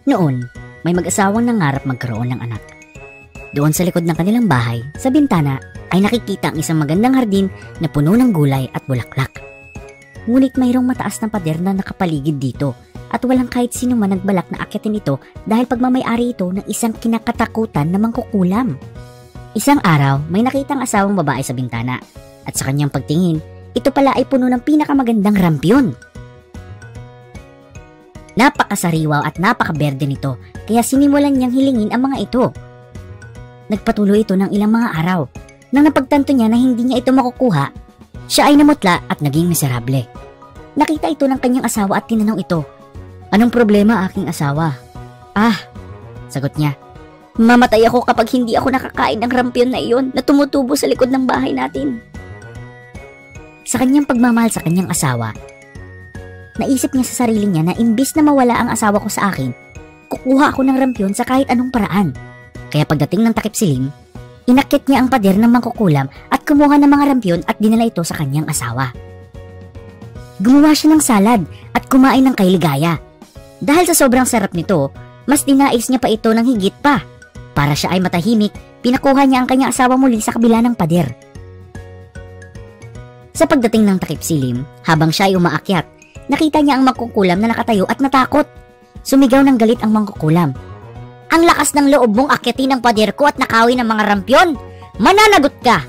Noon, may mag-asawang nangarap magkaroon ng anak. Doon sa likod ng kanilang bahay, sa bintana, ay nakikita ang isang magandang hardin na puno ng gulay at bulaklak. Ngunit mayroong mataas na pader na nakapaligid dito at walang kahit sino man nagbalak na akyatin ito dahil pagmamay-ari ito ng isang kinakatakutan na mangkukulam. Isang araw, may nakitang asawang babae sa bintana at sa kanyang pagtingin, ito pala ay puno ng pinakamagandang rampyon. Napakasariwa at napakaberde nito kaya sinimulan niyang hilingin ang mga ito. Nagpatuloy ito ng ilang mga araw. Nang napagtanto niya na hindi niya ito makukuha, siya ay namutla at naging miserable. Nakita ito ng kanyang asawa at tinanong ito, "Anong problema, aking asawa?" "Ah," sagot niya, "mamatay ako kapag hindi ako nakakain ng rampyon na iyon na tumutubo sa likod ng bahay natin." Sa kanyang pagmamahal sa kanyang asawa, naisip niya sa sarili niya na imbis na mawala ang asawa ko sa akin, kukuha ako ng rampyon sa kahit anong paraan. Kaya pagdating ng takip silim, inakyat niya ang pader ng mangkukulam at kumuha ng mga rampyon at dinala ito sa kanyang asawa. Gumawa siya ng salad at kumain ng kailigaya. Dahil sa sobrang sarap nito, mas dinais niya pa ito ng higit pa. Para siya ay matahimik, pinakuha niya ang kanyang asawa muli sa kabila ng pader. Sa pagdating ng takip silim, habang siya ay umaakyat, nakita niya ang mangkukulam na nakatayo at natakot. Sumigaw ng galit ang mangkukulam, "Ang lakas ng loob mong akyatin ang pader ko at nakawin ng mga rampyon! Mananagot ka!"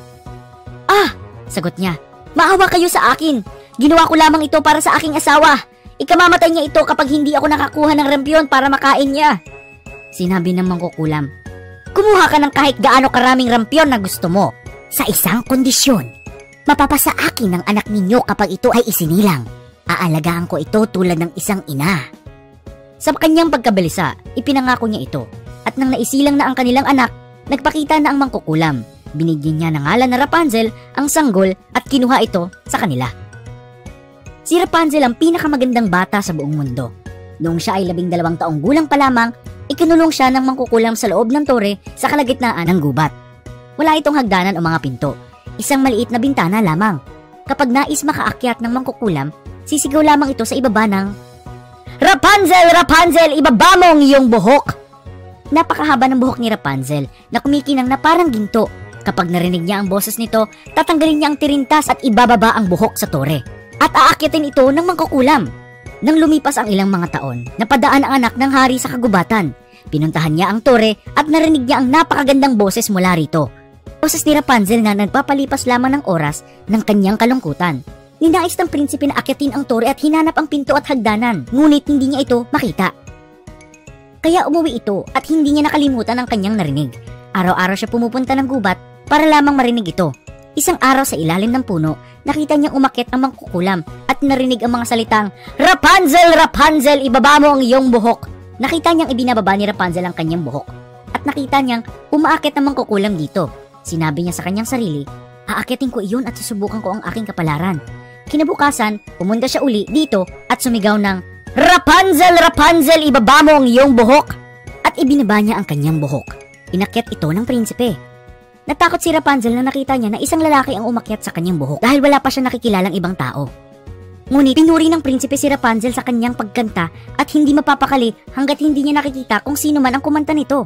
"Ah," sagot niya, "maawa kayo sa akin. Ginawa ko lamang ito para sa aking asawa. Ikamamatay niya ito kapag hindi ako nakakuha ng rampyon para makain niya." Sinabi ng mangkukulam, "Kumuha ka ng kahit gaano karaming rampyon na gusto mo. Sa isang kondisyon, mapapasa akin ng anak ninyo kapag ito ay isinilang. Aalagaan ko ito tulad ng isang ina." Sa kanyang pagkabalisa, ipinangako niya ito at nang naisilang na ang kanilang anak, nagpakita na ang mangkukulam. Binigyan niya ng ngalan na Rapunzel ang sanggol at kinuha ito sa kanila. Si Rapunzel ang pinakamagandang bata sa buong mundo. Noong siya ay 12 taong gulang pa lamang, ikinulong siya ng mangkukulam sa loob ng tore sa kalagitnaan ng gubat. Wala itong hagdanan o mga pinto, isang maliit na bintana lamang. Kapag nais makaakyat ng mangkukulam, sisigaw lamang ito sa ibaba ng, "Rapunzel! Rapunzel! Ibaba mo ang iyong buhok!" Napakahaba ng buhok ni Rapunzel na kumikinang na parang ginto. Kapag narinig niya ang boses nito, tatanggalin niya ang tirintas at ibababa ang buhok sa tore. At aakyatin ito ng mangkukulam. Nang lumipas ang ilang mga taon, napadaan ang anak ng hari sa kagubatan. Pinuntahan niya ang tore at narinig niya ang napakagandang boses mula rito. Boses ni Rapunzel na nagpapalipas lamang ng oras ng kanyang kalungkutan. Ninais ng prinsipe na akyatin ang tore at hinanap ang pinto at hagdanan, ngunit hindi niya ito makita. Kaya umuwi ito at hindi niya nakalimutan ang kanyang narinig. Araw-araw siya pumupunta ng gubat para lamang marinig ito. Isang araw sa ilalim ng puno, nakita niyang umakyat ang mangkukulam at narinig ang mga salitang, "Rapunzel! Rapunzel! Ibaba mo ang iyong buhok!" Nakita niyang ibinababa ni Rapunzel ang kanyang buhok at nakita niyang umaakyat ang mangkukulam dito. Sinabi niya sa kanyang sarili, "Aakyatin ko iyon at susubukan ko ang aking kapalaran." Kinabukasan, pumunta siya uli dito at sumigaw ng, "Rapunzel! Rapunzel! Ibaba mo ang iyong buhok!" At ibinaba niya ang kanyang buhok. Inakyat ito ng prinsipe. Natakot si Rapunzel na nakita niya na isang lalaki ang umakyat sa kanyang buhok dahil wala pa siya nakikilalang ibang tao. Ngunit pinuri ng prinsipe si Rapunzel sa kanyang pagkanta at hindi mapapakali hanggat hindi niya nakikita kung sino man ang kumanta nito.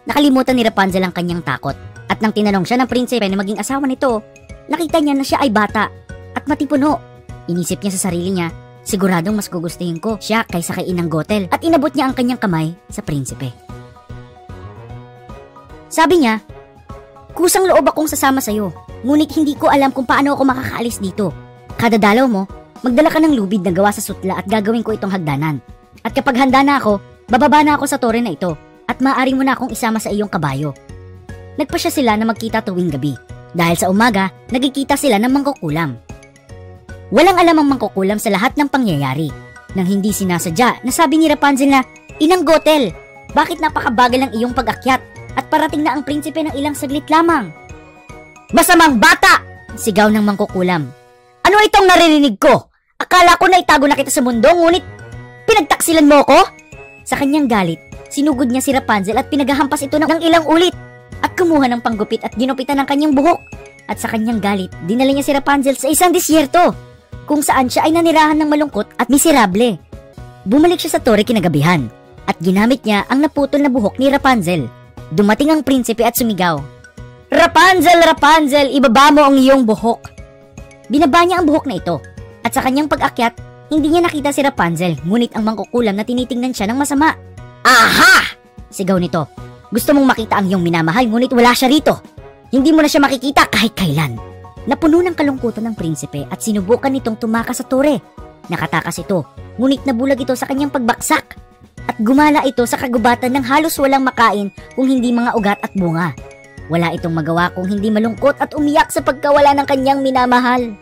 Nakalimutan ni Rapunzel ang kanyang takot at nang tinanong siya ng prinsipe na maging asawa nito, nakita niya na siya ay bata at matipuno. Inisip niya sa sarili niya, "Siguradong mas gugustuhin ko siya kaysa kay Inang Gothel," at inabot niya ang kanyang kamay sa prinsipe. Sabi niya, "Kusang loob akong sasama sa'yo, ngunit hindi ko alam kung paano ako makakaalis dito. Kada dalaw mo, magdala ka ng lubid na gawa sa sutla at gagawin ko itong hagdanan. At kapag handa na ako, bababa na ako sa tore na ito at maaari mo na akong isama sa iyong kabayo." Nagpasya sila na magkita tuwing gabi. Dahil sa umaga, nagkikita sila ng mangkukulam. Walang alam ang mangkukulam sa lahat ng pangyayari. Nang hindi sinasadya, nasabi ni Rapunzel na, "Inang Gothel, bakit napakabagal ang iyong pag-akyat at parating na ang prinsipe ng ilang saglit lamang?" "Masamang bata!" sigaw ng mangkukulam. "Ano itong naririnig ko? Akala ko na itago na kita sa mundo, ngunit pinagtaksilan mo ko?" Sa kanyang galit, sinugod niya si Rapunzel at pinaghahampas ito ng ilang ulit at kumuha ng panggupit at ginupitan ng kanyang buhok. At sa kanyang galit, dinala niya si Rapunzel sa isang disyerto kung saan siya ay nanirahan ng malungkot at miserable. Bumalik siya sa tore kinagabihan. at ginamit niya ang naputol na buhok ni Rapunzel. Dumating ang prinsipe at sumigaw, "Rapunzel, Rapunzel, ibaba mo ang iyong buhok." Binaba niya ang buhok na ito at sa kanyang pag-akyat, hindi niya nakita si Rapunzel, ngunit ang mangkukulam na tinitingnan siya ng masama. "Aha!" sigaw nito. "Gusto mong makita ang iyong minamahal ngunit wala siya rito. Hindi mo na siya makikita kahit kailan." Napuno ng kalungkutan ng prinsipe at sinubukan nitong tumakas sa tore. Nakatakas ito, ngunit nabulag ito sa kanyang pagbaksak. At gumala ito sa kagubatan ng halos walang makain kung hindi mga ugat at bunga. Wala itong magawa kung hindi malungkot at umiyak sa pagkawala ng kanyang minamahal.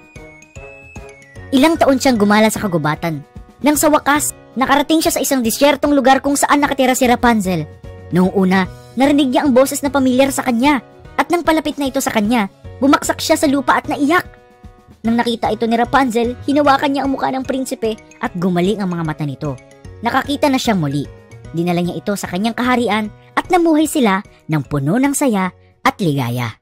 Ilang taon siyang gumala sa kagubatan. Nang sa wakas, nakarating siya sa isang disyertong lugar kung saan nakatira si Rapunzel. Noong una, narinig niya ang boses na pamilyar sa kanya at nang palapit na ito sa kanya, bumaksak siya sa lupa at naiyak. Nang nakita ito ni Rapunzel, hinawakan niya ang mukha ng prinsipe at gumaling ang mga mata nito. Nakakita na siyang muli. Dinala niya ito sa kanyang kaharian at namuhay sila ng puno ng saya at ligaya.